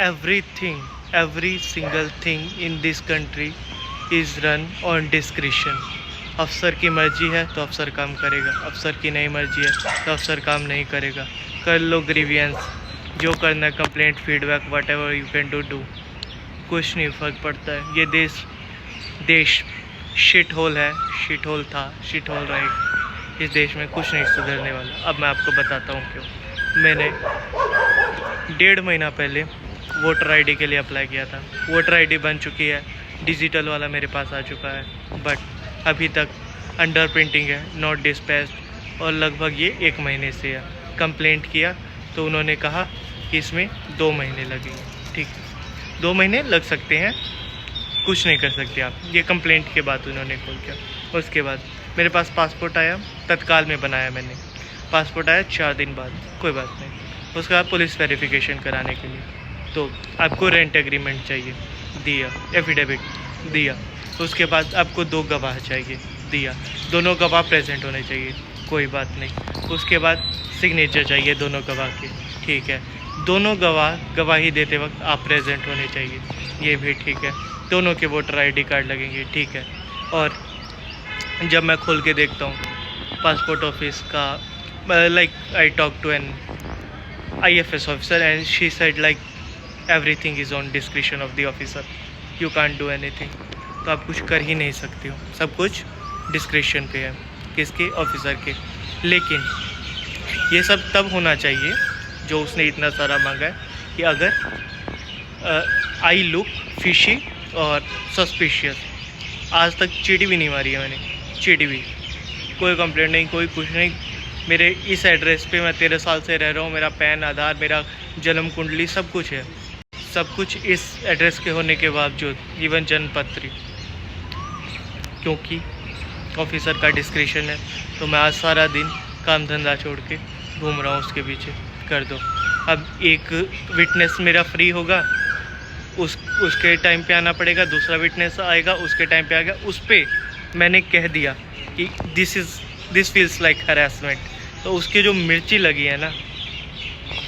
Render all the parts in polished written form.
every single thing in this country is run on discretion. अफसर की मर्जी है तो अफसर काम करेगा, अफसर की नहीं मर्जी है तो अफसर काम नहीं करेगा। कर लो ग्रीवियंस, जो करना है, complaint, feedback, what ever you can do, कुछ नहीं फ़र्क पड़ता है। ये देश शिट होल है, शिट होल था, शिट होल रहेगा। इस देश में कुछ नहीं सुधरने वाला। अब मैं आपको बताता हूँ क्यों। मैंने 1.5 महीना पहले वोटर आईडी के लिए अप्लाई किया था। वोटर आईडी बन चुकी है, डिजिटल वाला मेरे पास आ चुका है, बट अभी तक अंडर प्रिंटिंग है, नॉट डिस्पैच्ड, और लगभग ये 1 महीने से है। कंप्लेंट किया तो उन्होंने कहा कि इसमें 2 महीने लगेंगे। ठीक, 2 महीने लग सकते हैं, कुछ नहीं कर सकते आप। ये कंप्लेंट के बाद उन्होंने कॉल किया। उसके बाद मेरे पास पासपोर्ट आया, तत्काल में बनाया मैंने। पासपोर्ट आया 4 दिन बाद, कोई बात नहीं। उसके बाद पुलिस वेरिफिकेशन कराने के लिए तो आपको रेंट एग्रीमेंट चाहिए, दिया। एफिडेविट दिया। उसके बाद आपको 2 गवाह चाहिए, दिया। दोनों गवाह प्रेजेंट होने चाहिए, कोई बात नहीं। उसके बाद सिग्नेचर चाहिए दोनों गवाह के, ठीक है। दोनों गवाही देते वक्त आप प्रेजेंट होने चाहिए, ये भी ठीक है। दोनों के वोटर आईडी कार्ड लगेंगे, ठीक है। और जब मैं खोल के देखता हूँ पासपोर्ट ऑफिस का, like I talk to an IFS officer and she said like everything is on description of the officer, you can't do anything. तो आप कुछ कर ही नहीं सकते हो, सब कुछ डिस्क्रिप्शन पे है, किसके, ऑफिसर के। लेकिन ये सब तब होना चाहिए जो उसने इतना सारा मांगा है कि अगर आई लुक फिशी और सस्पिशियस। आज तक चीटी भी नहीं मारी है मैंने, चीटी भी, कोई कंप्लेंट नहीं, कोई कुछ नहीं। मेरे इस एड्रेस पे मैं 13 साल से रह रहा हूँ, मेरा पैन, आधार, मेरा जन्म कुंडली सब कुछ है, सब कुछ इस एड्रेस के होने के बावजूद, इवन जन्म पत्री, क्योंकि ऑफिसर का डिस्क्रिप्शन है। तो मैं आज सारा दिन काम धंधा छोड़ के घूम रहा हूँ उसके पीछे, कर दो। अब एक विटनेस मेरा फ्री होगा, उसके टाइम पे आना पड़ेगा, दूसरा विटनेस आएगा उसके टाइम पे आएगा। उस पर मैंने कह दिया कि दिस फील्स लाइक हरासमेंट। तो उसकी जो मिर्ची लगी है ना,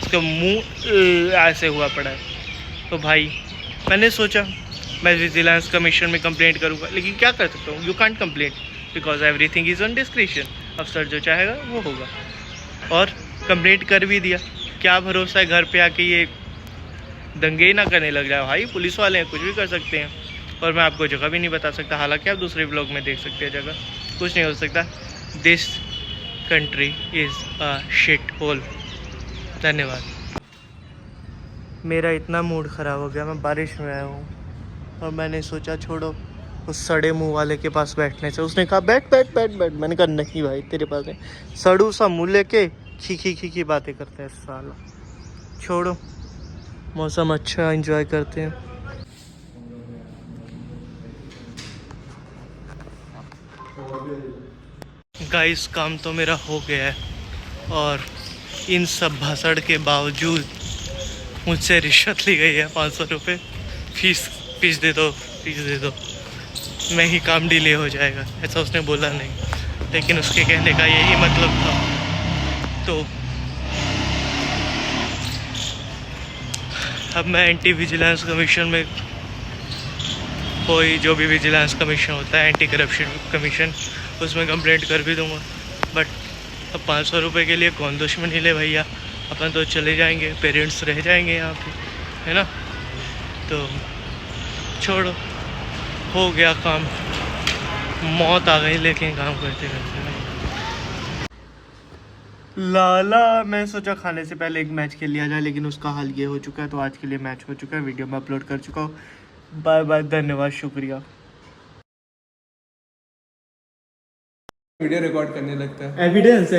उसका मुंह ऐसे हुआ पड़ा है। तो भाई मैंने सोचा मैं विजिलेंस कमीशन में कंप्लेंट करूँगा, लेकिन क्या कर सकता हूँ, you can't complaint because everything is on description. अफसर जो चाहेगा वो होगा। और कंप्लेंट कर भी दिया, क्या भरोसा है घर पे आके ये दंगे ही ना करने लग जाए। भाई पुलिस वाले हैं, कुछ भी कर सकते हैं। और मैं आपको जगह भी नहीं बता सकता, हालांकि आप दूसरे ब्लॉग में देख सकते हैं जगह। कुछ नहीं हो सकता। This country is a shit hole. धन्यवाद। मेरा इतना मूड ख़राब हो गया, मैं बारिश में आया हूँ और मैंने सोचा छोड़ो उस सड़े मुंह वाले के पास बैठने से। उसने कहा बैठ बैठ बैठ बैठ। मैंने कहा नहीं भाई, तेरे पास है। सड़ू सा मुँह लेके खी बातें करते हैं साला। छोड़ो, मौसम अच्छा, एंजॉय करते हैं। गाइस काम तो मेरा हो गया है और इन सब भाषण के बावजूद मुझसे रिश्वत ली गई है 500 रुपये। फीस दे दो, फीस दे दो, मैं ही काम डिले हो जाएगा, ऐसा उसने बोला नहीं, लेकिन उसके कहने का यही मतलब था। तो अब मैं एंटी विजिलेंस कमीशन में, कोई जो भी विजिलेंस कमीशन होता है, एंटी करप्शन कमीशन, उसमें कंप्लेंट कर भी दूंगा। बट अब 500 रुपये के लिए कौन दुश्मनी ले भैया, अपन तो चले जाएंगे, पेरेंट्स रह जाएंगे यहाँ पे, है ना। तो छोड़ो, हो गया काम, मौत आ गई लेकिन काम करते करते। लाला मैं सोचा खाने से पहले एक मैच खेल लिया जाए, लेकिन उसका हाल ये हो चुका है। तो आज के लिए मैच हो चुका है, वीडियो में अपलोड कर चुका हूँ। बाय बाय, धन्यवाद, शुक्रिया। वीडियो रिकॉर्ड करने लगता है। एविडेंस